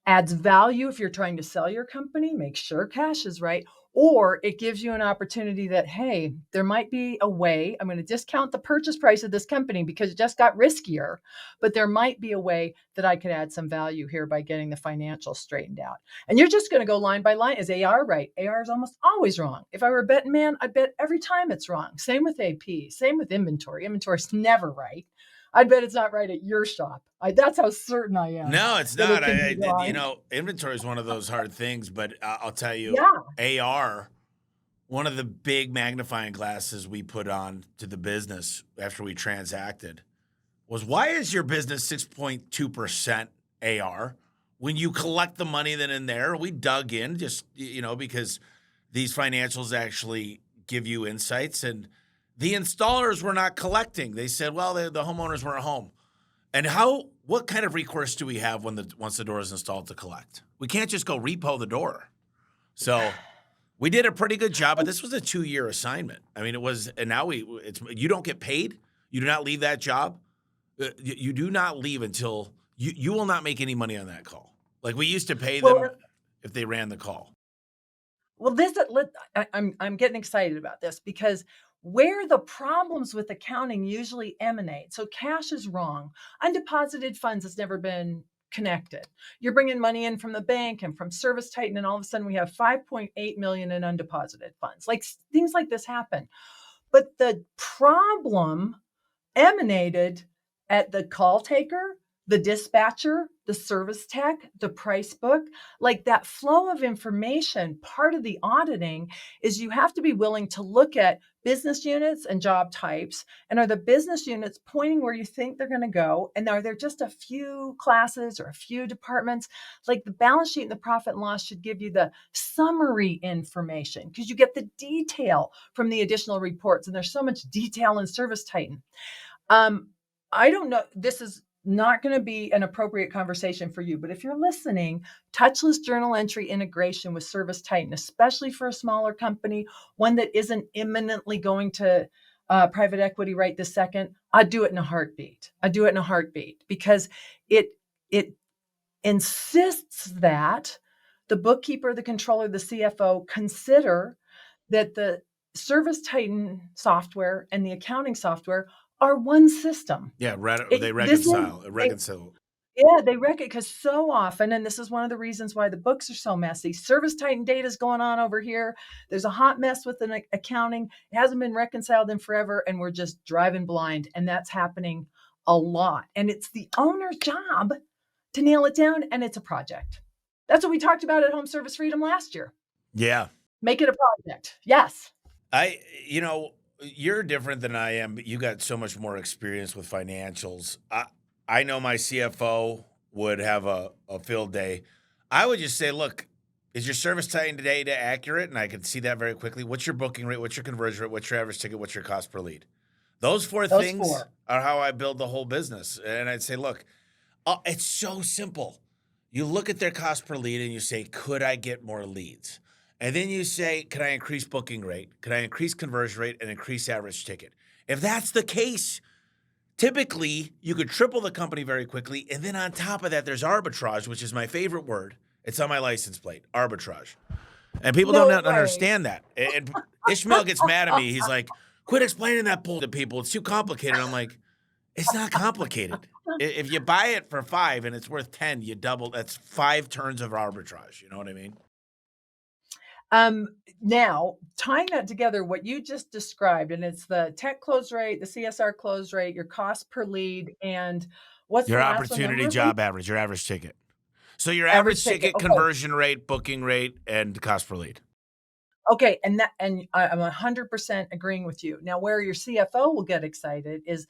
adds value if you're trying to sell your company, make sure cash is right, or it gives you an opportunity that, hey, there might be a way, I'm going to discount the purchase price of this company because it just got riskier, but there might be a way that I could add some value here by getting the financials straightened out. And you're just going to go line by line. Is AR right? AR is almost always wrong. If I were a betting man, I'd bet every time it's wrong. Same with AP, same with inventory. Inventory is never right. I'd bet it's not right at your shop. That's how certain I am No, it's that not. it can be wrong. Inventory is one of those hard things, but I'll tell you, Yeah. AR, one of the big magnifying glasses we put on to the business after we transacted was, why is your business 6.2% AR? When you collect the money then in there, we dug in just, because these financials actually give you insights, and the installers were not collecting. They said, well, the homeowners weren't home. And what kind of recourse do we have once the door is installed to collect? We can't just go repo the door. So we did a pretty good job, but this was a 2-year assignment. I mean, it was, and now you don't get paid. You do not leave that job. You do not leave until you will not make any money on that call. Like we used to pay Well, them if they ran the call. well, I'm getting excited about this because where the problems with accounting usually emanate. So cash is wrong. Undeposited funds has never been connected. You're bringing money in from the bank and from Service Titan, and all of a sudden we have 5.8 million in undeposited funds. Like things like this happen. But the problem emanated at the call taker, the dispatcher, the service tech, the price book. Like that flow of information, part of the auditing is you have to be willing to look at business units and job types. And are the business units pointing where you think they're going to go? And are there just a few classes or a few departments? Like the balance sheet and the profit and loss should give you the summary information because you get the detail from the additional reports. And there's so much detail in Service Titan. I don't know. This is not going to be an appropriate conversation for you, but if you're listening, touchless journal entry integration with Service Titan, especially for a smaller company, one that isn't imminently going to private equity right this second, I'd do it in a heartbeat. I'd do it in a heartbeat because it insists that the bookkeeper, the controller, the CFO consider that the Service Titan software and the accounting software are one system. Yeah, they This is, reconcile. yeah, they reckon because so often, and this is one of the reasons why the books are so messy. Service Titan data is going on over here. There's a hot mess with an accounting. It hasn't been reconciled in forever, and we're just driving blind. And that's happening a lot. And it's the owner's job to nail it down, and it's a project. That's what we talked about at Home Service Freedom last year. Yeah. Make it a project. Yes. You know, you're different than I am, but you got so much more experience with financials. I know my CFO would have a field day. I would just say, look, is your service time today to accurate? And I could see that very quickly. What's your booking rate? What's your conversion rate? What's your average ticket? What's your cost per lead? Those four Those things 4. are how I build the whole business. And I'd say, look, it's so simple. You look at their cost per lead and you say, could I get more leads? And then you say, can I increase booking rate? Could I increase conversion rate and increase average ticket? If that's the case, typically you could triple the company very quickly. And then on top of that, there's arbitrage, which is my favorite word. It's on my license plate, arbitrage. And people don't No way. understand that. And Ishmael gets mad at me. He's like, quit explaining that bull to people. It's too complicated. I'm like, it's not complicated. If you buy it for 5 and it's worth 10, you double. That's 5 turns of arbitrage. You know what I mean? Now, tying that together, what you just described, and it's the tech close rate, the CSR close rate, your cost per lead, and what's Your the last one? opportunity job average, your average ticket. So your Average average ticket, ticket, okay. conversion rate, booking rate, and cost per lead. Okay, and I'm 100% agreeing with you. Now, where your CFO will get excited is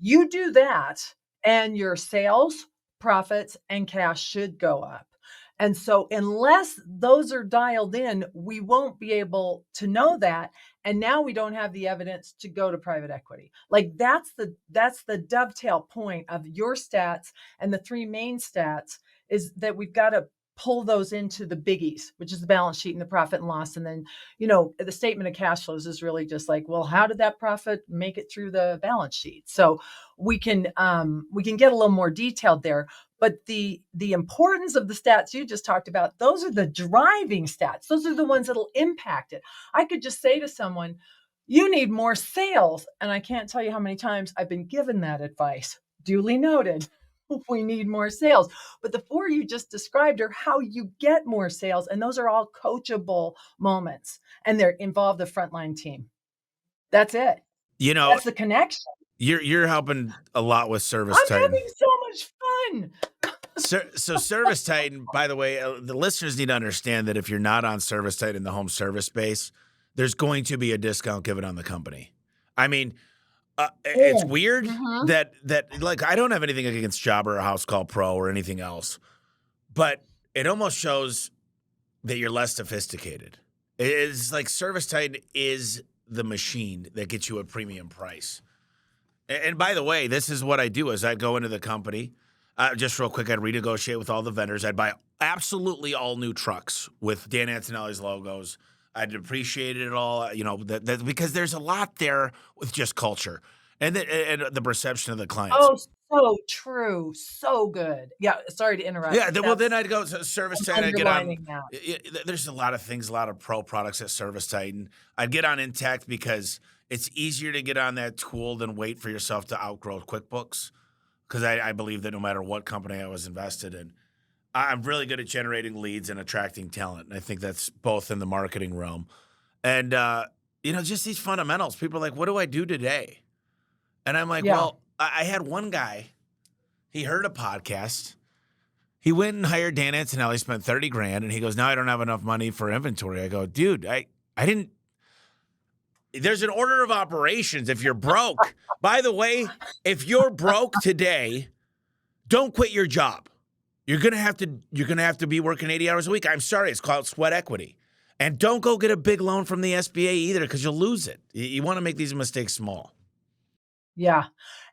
you do that, and your sales, profits, and cash should go up. And so, unless those are dialed in, we won't be able to know that. And now we don't have the evidence to go to private equity. Like that's the dovetail point of your stats, and the 3 main stats is that we've got to pull those into the biggies, which is the balance sheet and the profit and loss. And then, the statement of cash flows is really just like, well, how did that profit make it through the balance sheet? So we can get a little more detailed there. But the importance of the stats you just talked about, those are the driving stats. Those are the ones that'll impact it. I could just say to someone, you need more sales. And I can't tell you how many times I've been given that advice. Duly noted. We need more sales. But the 4 you just described are how you get more sales. And those are all coachable moments. And they involve the frontline team. That's it. That's the connection. You're helping a lot with Service Titan. I'm having so much fun. So Service Titan, by the way, the listeners need to understand that if you're not on Service Titan, the home service space, there's going to be a discount given on the company. I mean, it's weird that like I don't have anything against Jobber or House Call Pro or anything else, but it almost shows that you're less sophisticated. It's like Service Titan is the machine that gets you a premium price. And by the way, this is what I do is I'd go into the company, just real quick, I'd renegotiate with all the vendors. I'd buy absolutely all new trucks with Dan Antonelli's logos. I'd appreciate it all, because there's a lot there with just culture and the perception of the clients. Oh, so true. So good. Yeah. Sorry to interrupt. Yeah. Well, then I'd go to Service Titan. I'd get on. That. There's a lot of things, a lot of pro products at Service Titan. I'd get on Intact because it's easier to get on that tool than wait for yourself to outgrow QuickBooks. Because I believe that no matter what company I was invested in, I'm really good at generating leads and attracting talent. And I think that's both in the marketing realm. And, just these fundamentals. People are like, what do I do today? And I'm like, well, I had one guy, he heard a podcast. He went and hired Dan Antonelli, spent $30,000. And he goes, now I don't have enough money for inventory. I go, dude, I didn't. There's an order of operations if you're broke. By the way, if you're broke today, don't quit your job. You're gonna have to be working 80 hours a week. I'm sorry, it's called sweat equity. And don't go get a big loan from the SBA either, because you'll lose it. You want to make these mistakes small. Yeah.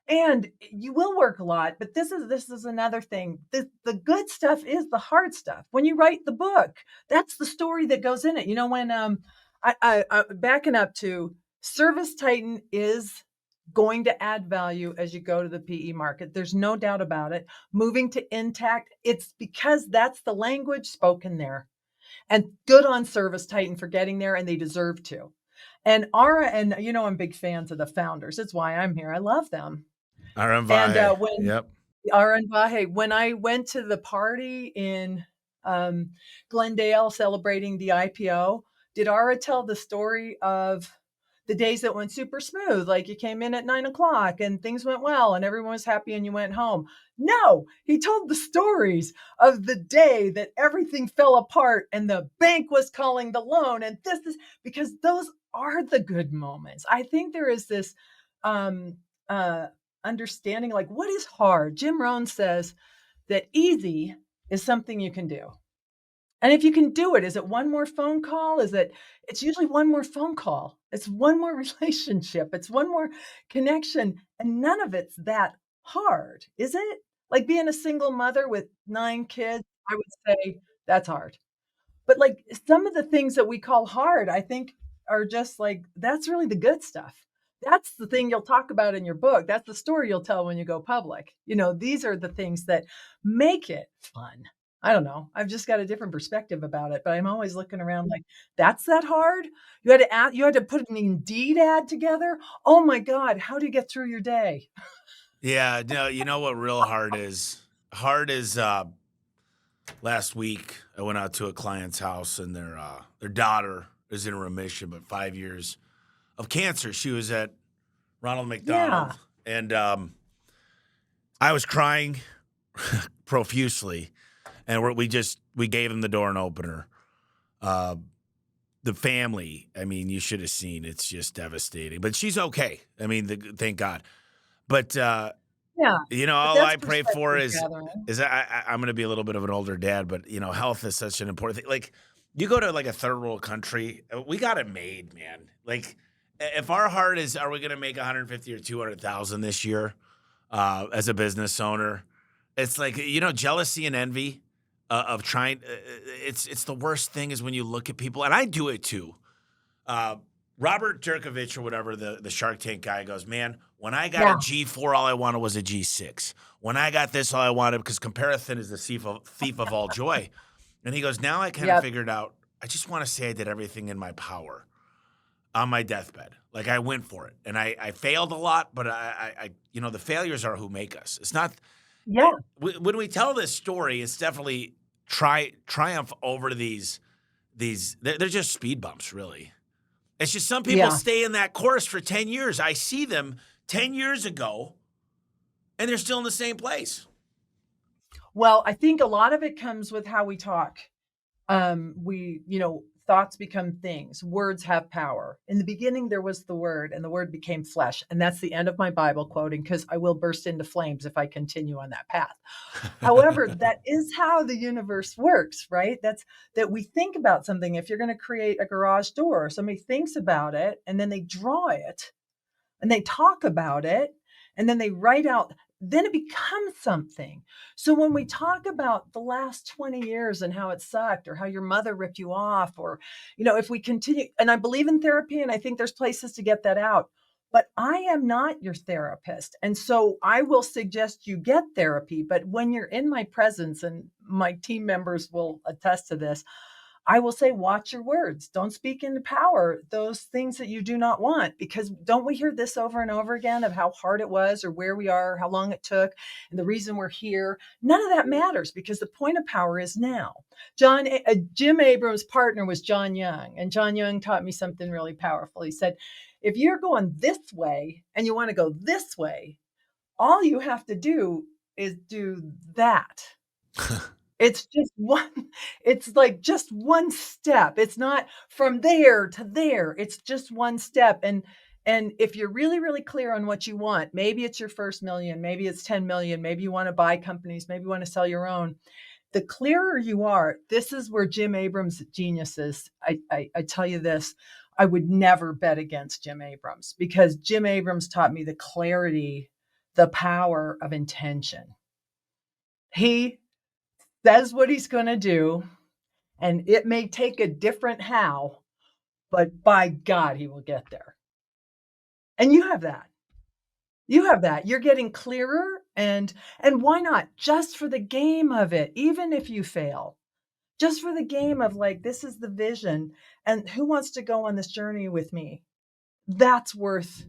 And you will work a lot, but this is another thing. The good stuff is the hard stuff. When you write the book, that's the story that goes in it. When I backing up to Service Titan is going to add value as you go to the PE market. There's no doubt about it. Moving to Intact, it's because that's the language spoken there. And good on Service Titan for getting there, and they deserve to. And Ara, and I'm big fans of the founders. It's why I'm here. I love them. Ara and Vahe. Ara and Vahe, when I went to the party in Glendale celebrating the IPO, did Ara tell the story of the days that went super smooth, like you came in at 9 o'clock and things went well and everyone was happy and you went home. No, he told the stories of the day that everything fell apart and the bank was calling the loan and this is because those are the good moments. I think there is this um uh understanding, like, what is hard? Jim Rohn says that easy is something you can do. And if you can do it, is it one more phone call? It's usually one more phone call. It's one more relationship. It's one more connection. And none of it's that hard, is it? Like being a single mother with 9 kids, I would say that's hard. But, like, some of the things that we call hard, I think are just like, that's really the good stuff. That's the thing you'll talk about in your book. That's the story you'll tell when you go public. These are the things that make it fun. I don't know. I've just got a different perspective about it, but I'm always looking around like, that's that hard? You had to put an Indeed ad together? Oh my God, how do you get through your day? Yeah, no, you know what real hard is? Hard is last week I went out to a client's house and their daughter is in remission, but 5 years of cancer. She was at Ronald Yeah. McDonald, and I was crying profusely, and we gave him the door and opener. Uh, the family, I mean, you should have seen. It's just devastating, but she's okay. I mean, thank God. But Yeah. But all that's I pray for perspective is gathering. I'm going to be a little bit of an older dad, but health is such an important thing. Like, you go to like a third world country, we got it made, man. Like, if our heart is, are we going to make 150 or 200,000 this year as a business owner? It's like, jealousy and envy of trying. It's the worst thing is when you look at people, and I do it too. Uh, Robert Jerkovich or whatever, the Shark Tank guy goes, man, when I got a Yeah. G4, all I wanted was a G6. When I got this, all I wanted, because comparison is the thief of all joy. And he goes, now I kind of Yep. figured out, I just want to say I did everything in my power on my deathbed. Like, I went for it. And I failed a lot, but the failures are who make us. It's not, Yeah. when we tell this story, it's definitely triumph over they're just speed bumps, really. It's just some people Yeah. stay in that course for 10 years. I see them 10 years ago, and they're still in the same place. Well, I think a lot of it comes with how we talk. Thoughts become things. Words have power. In the beginning, there was the word, and the word became flesh. And that's the end of my Bible quoting, because I will burst into flames if I continue on that path. However, that is how the universe works, right? That we think about something. If you're going to create a garage door, somebody thinks about it and then they draw it and they talk about it and then they write out, then it becomes something. So when we talk about the last 20 years and how it sucked or how your mother ripped you off, or, if we continue, and I believe in therapy and I think there's places to get that out, but I am not your therapist. And so I will suggest you get therapy. But when you're in my presence, and my team members will attest to this, I will say, watch your words. Don't speak into power those things that you do not want, because don't we hear this over and over again of how hard it was or where we are, how long it took, and the reason we're here? None of that matters, because the point of power is now. Jim Abrams' partner was John Young, and John Young taught me something really powerful. He said, if you're going this way and you want to go this way, all you have to do is do that. It's just one, it's like just one step. It's not from there to there. It's just one step. And if you're really, really clear on what you want, maybe it's your first million, maybe it's 10 million, maybe you want to buy companies, maybe you want to sell your own. The clearer you are, this is where Jim Abrams' genius is. I tell you this, I would never bet against Jim Abrams, because Jim Abrams taught me the clarity, the power of intention. He says what he's going to do, and it may take a different how, but by God, he will get there. And you have that. You have that. You're getting clearer, and why not? Just for the game of it, even if you fail, just for the game of, like, this is the vision, and who wants to go on this journey with me? That's worth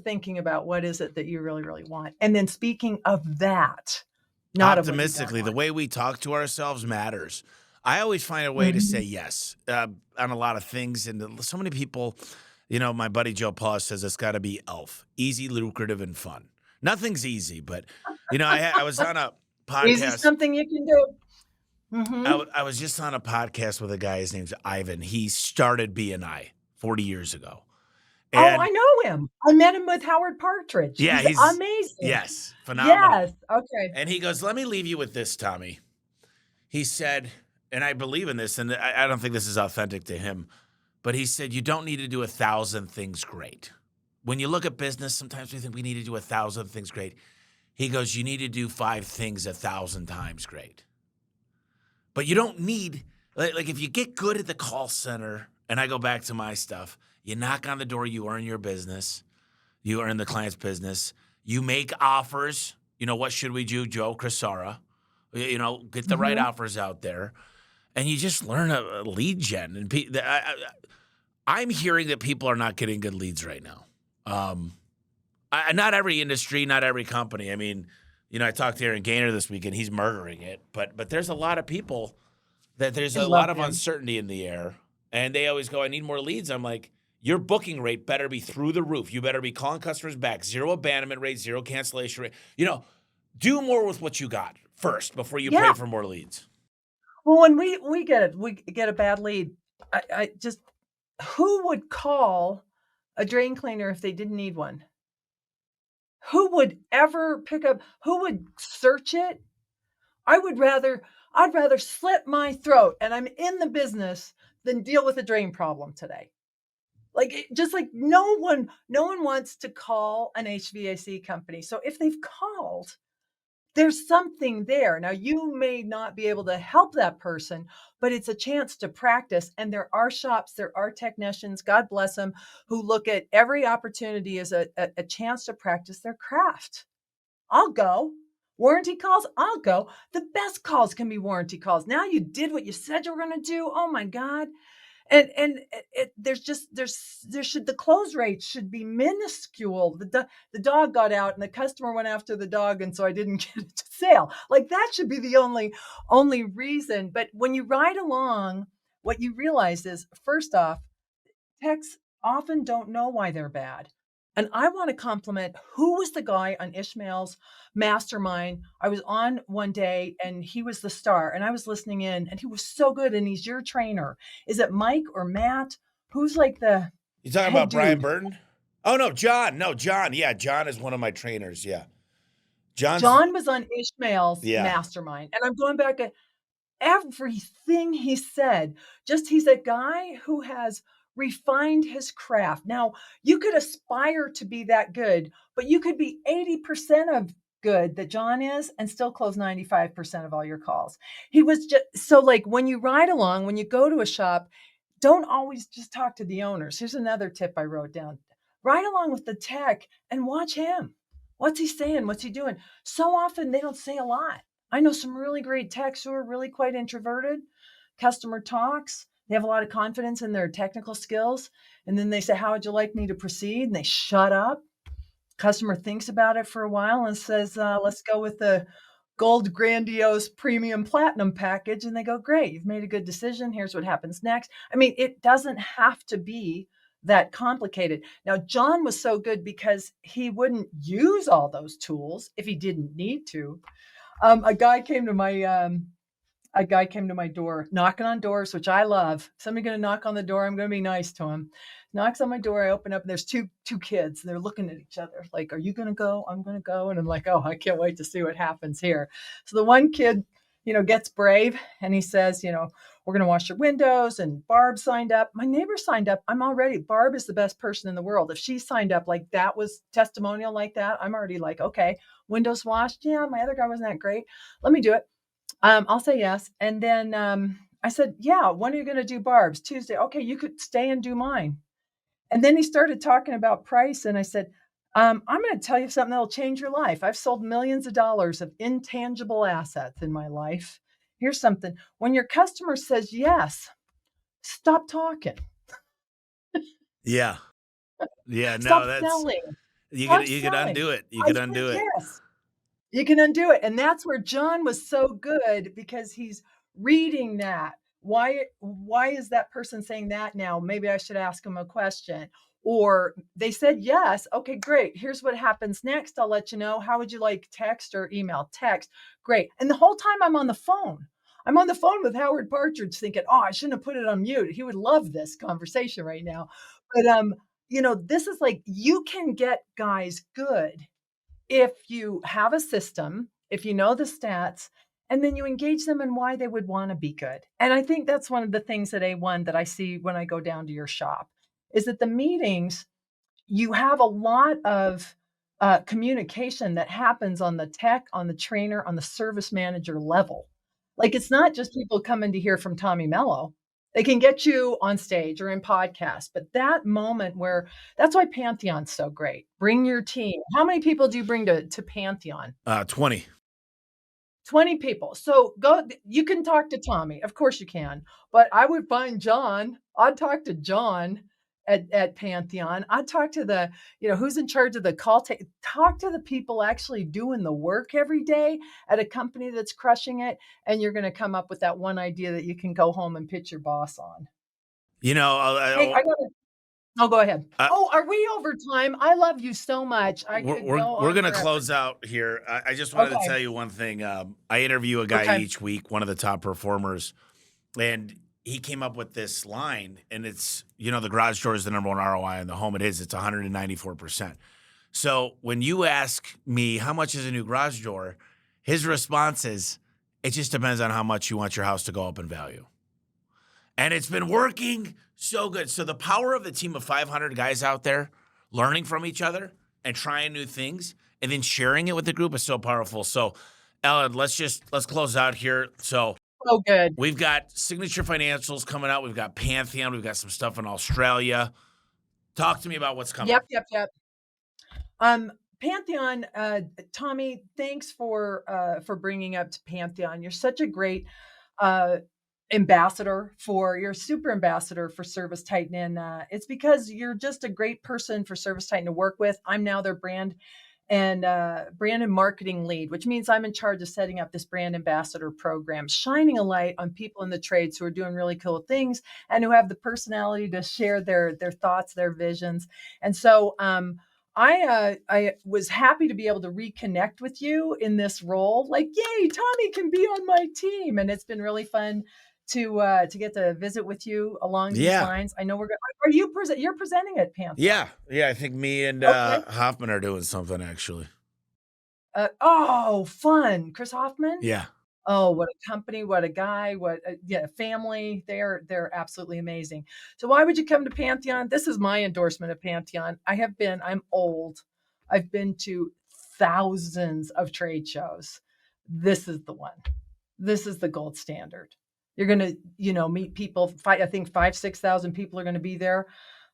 thinking about. What is it that you really, really want? And then speaking of that, not of what you don't Optimistically, the want. way we talk to ourselves matters. I always find a way to say Mhm. yes on a lot of things, and so many people, My buddy Joe Paul says it's got to be ELF, easy, lucrative, and fun. Nothing's easy, but I was on a Easy podcast. something you can do. Mm-hmm. I was just on a podcast with a guy. His name's Ivan. He started BNI 40 years ago. Oh, And I know him. I met him with Howard Partridge. yeah, He's amazing. yes, phenomenal. Yes. Okay. And he goes, let me leave you with this, Tommy. He said, and I believe in this, and I don't think this is authentic to him, but he said, you don't need to do 1,000 things great. When you look at business, sometimes we think we need to do 1,000 things great. He goes, you need to do 5 things 1,000 times great. But you don't need, like if you get good at the call center, and I go back to my stuff, you knock on the door, you earn your business, you earn the client's business, you make offers. What should we do, Joe Crisara? Get the right offers out there. And you just learn a lead gen. And I'm hearing that people are not getting good leads right now. Not every industry, not every company. I mean, I talked to Aaron Gaynor this week, and he's murdering it. But there's a lot of people that there's a lot of uncertainty in the air. And they always go, I need more leads. I'm like, your booking rate better be through the roof. You better be calling customers back. 0 abandonment rate, 0 cancellation rate. Do more with what you got first before you pray for more leads. Well, when we get a bad lead, I just, who would call a drain cleaner if they didn't need one? Who would ever pick up? Who would search it? I'd rather slit my throat, and I'm in the business, than deal with a drain problem today. Just like no one wants to call an HVAC company. So if they've called, there's something there. Now, you may not be able to help that person, but it's a chance to practice. And there are shops, there are technicians, God bless them, who look at every opportunity as a chance to practice their craft. I'll go. Warranty calls, I'll go. The best calls can be warranty calls. Now you did what you said you were going to do. Oh my God. And the close rate should be minuscule. The dog got out and the customer went after the dog, and so I didn't get it to sale. That should be the only reason. But when you ride along, what you realize is, first off, techs often don't know why they're bad. And I want to compliment, who was the guy on Ishmael's mastermind? I was on one day and he was the star, and I was listening in, and he was so good. And he's your trainer. Is it Mike or Matt? Who's like the You talking about Brian Burton? Oh, no, John. No, John. Yeah, John is one of my trainers. Yeah. John was on Ishmael's mastermind. And I'm going back at everything he said. He's a guy who has refined his craft. Now, you could aspire to be that good, but you could be 80% of good that John is and still close 95% of all your calls. He was just so, when you ride along, when you go to a shop, don't always just talk to the owners. Here's another tip I wrote down. Ride along with the tech and watch him. What's he saying? What's he doing? So often they don't say a lot. I know some really great techs who are really quite introverted. Customer talks. They have a lot of confidence in their technical skills. And then they say, how would you like me to proceed? And they shut up. Customer thinks about it for a while and says, let's go with the gold grandiose premium platinum package. And they go, great, you've made a good decision. Here's what happens next. I mean, it doesn't have to be that complicated. Now, John was so good because he wouldn't use all those tools if he didn't need to. A guy came to my door, knocking on doors, which I love. Somebody going to knock on the door, I'm going to be nice to him. Knocks on my door, I open up, and there's two kids. They're looking at each other like, are you going to go? I'm going to go. And I'm like, oh, I can't wait to see what happens here. So the one kid, gets brave, and he says, we're going to wash your windows. And Barb signed up. My neighbor signed up. Barb is the best person in the world. If she signed up, like that was testimonial like that, I'm already like, okay, windows washed. Yeah, my other guy wasn't that great. Let me do it. I'll say yes. And then I said, yeah, when are you going to do Barb's? Tuesday. Okay, you could stay and do mine. And then he started talking about price. And I said, I'm going to tell you something that'll change your life. I've sold millions of dollars of intangible assets in my life. Here's something. When your customer says yes, stop talking. Yeah. Yeah. Stop No, selling. You could undo it. You could undo it. Yes. You can undo it. And that's where John was so good, because he's reading that. Why is that person saying that now? Maybe I should ask him a question. or they said yes. Okay, great. Here's what happens next. I'll let you know. How would you like text or email? Text. Great. And the whole time I'm on the phone. I'm on the phone with Howard Partridge thinking, oh, I shouldn't have put it on mute. He would love this conversation right now. But this is like you can get guys good if you have a system, if you know the stats, and then you engage them in why they would want to be good. And I think that's one of the things at A1 that I see when I go down to your shop is that the meetings, you have a lot of communication that happens on the tech, on the trainer, on the service manager level. Like it's not just people coming to hear from Tommy Mello. They can get you on stage or in podcasts, but that moment where that's why Pantheon's so great. Bring your team. How many people do you bring to Pantheon? 20. 20 people. So you can talk to Tommy. Of course you can. But I would find John. I'd talk to John at Pantheon. I'd talk to the, who's in charge of the call. Talk to the people actually doing the work every day at a company that's crushing it. And you're going to come up with that one idea that you can go home and pitch your boss on. You know, Hey, go ahead. Uh, Are we over time? I love you so much. I could go on we're going to forever. close out here. I just wanted to Okay. tell you one thing. I interview a guy each week, one of the top performers, and he came up with this line, and it's, the garage door is the number one ROI in the home. It is. It's 194%. So when you ask me how much is a new garage door, his response is, it just depends on how much you want your house to go up in value. And it's been working so good. So the power of the team of 500 guys out there learning from each other and trying new things and then sharing it with the group is so powerful. So, Ellen, let's close out here. So good. We've got Signature Financials coming out. We've got Pantheon. We've got some stuff in Australia. Talk to me about what's coming. Yep. Pantheon, Tommy, thanks for bringing up to Pantheon. You're such a great you're a super ambassador for Service Titan. And it's because you're just a great person for Service Titan to work with. I'm now their brand and marketing lead, which means I'm in charge of setting up this brand ambassador program, shining a light on people in the trades who are doing really cool things and who have the personality to share their thoughts, their visions. And so I was happy to be able to reconnect with you in this role. Like, yay, Tommy can be on my team. And it's been really fun to get to visit with you along these lines. I know are you you're presenting at Pantheon? Yeah. I think me and Hoffman are doing something actually. Fun. Chris Hoffman? Yeah. Oh, what a company, what a guy, what a family. They're absolutely amazing. So why would you come to Pantheon? This is my endorsement of Pantheon. I'm old. I've been to thousands of trade shows. This is the one. This is the gold standard. You're going to, meet people. I think 5,000-6,000 people are going to be there.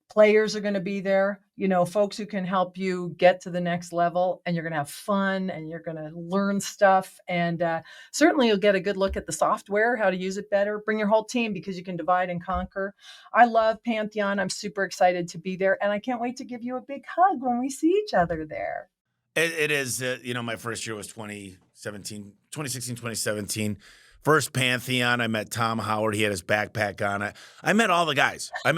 Players are going to be there, folks who can help you get to the next level, and you're going to have fun and you're going to learn stuff. And certainly you'll get a good look at the software, how to use it better. Bring your whole team because you can divide and conquer. I love Pantheon. I'm super excited to be there. And I can't wait to give you a big hug when we see each other there. It is, my first year was 2016, 2017. First Pantheon, I met Tom Howard. He had his backpack on. I met all the guys. I'm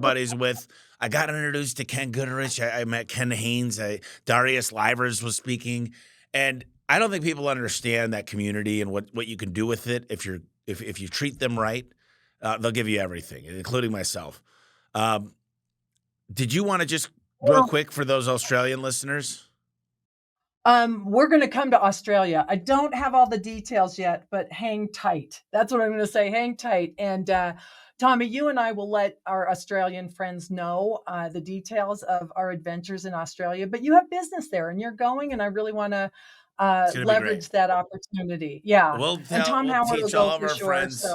buddies with. I got introduced to Ken Goodrich. I met Ken Haynes. Darius Livers was speaking. And I don't think people understand that community and what you can do with it if you treat them right. They'll give you everything, including myself. Did you want to just real quick for those Australian listeners? We're going to come to Australia. I don't have all the details yet, but hang tight. That's what I'm going to say. Hang tight. And Tommy, you and I will let our Australian friends know the details of our adventures in Australia. But you have business there, and you're going, and I really want to leverage that opportunity. Yeah. We'll teach all of our friends,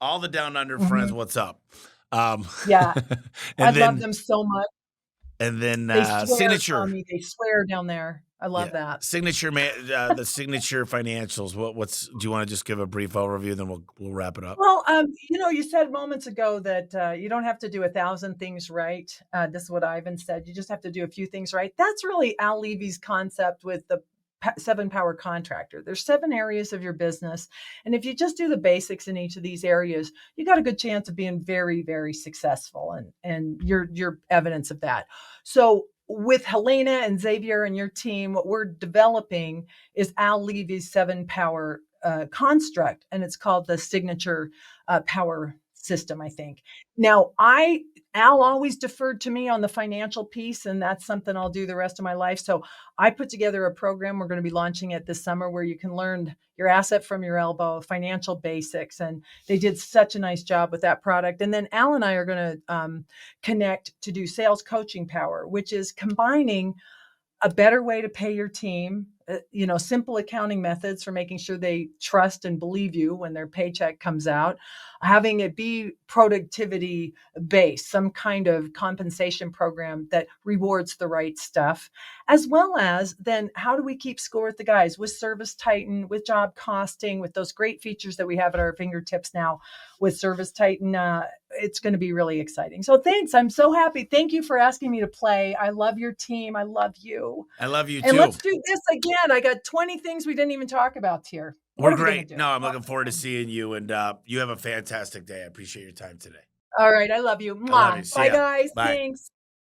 all the down under friends, what's up. Yeah. I love them so much. And then Signature. Tommy, they swear down there. I love that. Signature, the Signature Financials. Do you want to just give a brief overview, then we'll wrap it up? Well, you said moments ago that you don't have to do 1,000 things right. This is what Ivan said. You just have to do a few things right. That's really Al Levy's concept with the seven power contractor. There's 7 areas of your business. And if you just do the basics in each of these areas, you got a good chance of being very, very successful. And you're evidence of that. So with Helena and Xavier and your team, what we're developing is Al Levy's 7 power construct, and it's called the signature power system, I think. Now, Al always deferred to me on the financial piece, and that's something I'll do the rest of my life. So I put together a program. We're going to be launching it this summer where you can learn your asset from your elbow, financial basics. And they did such a nice job with that product. And then Al and I are going to connect to do sales coaching power, which is combining a better way to pay your team, simple accounting methods for making sure they trust and believe you when their paycheck comes out, having it be productivity based, some kind of compensation program that rewards the right stuff, as well as then how do we keep score with the guys with Service Titan, with job costing, with those great features that we have at our fingertips now with Service Titan. It's going to be really exciting. So thanks. I'm so happy. Thank you for asking me to play. I love your team. I love you. I love you And too. let's do this again. I got 20 things we didn't even talk about here. We're great. No, I'm looking forward to seeing you, and you have a fantastic day. I appreciate your time today. All right. I love you. I love you. See Bye, ya. guys. Bye. Thanks.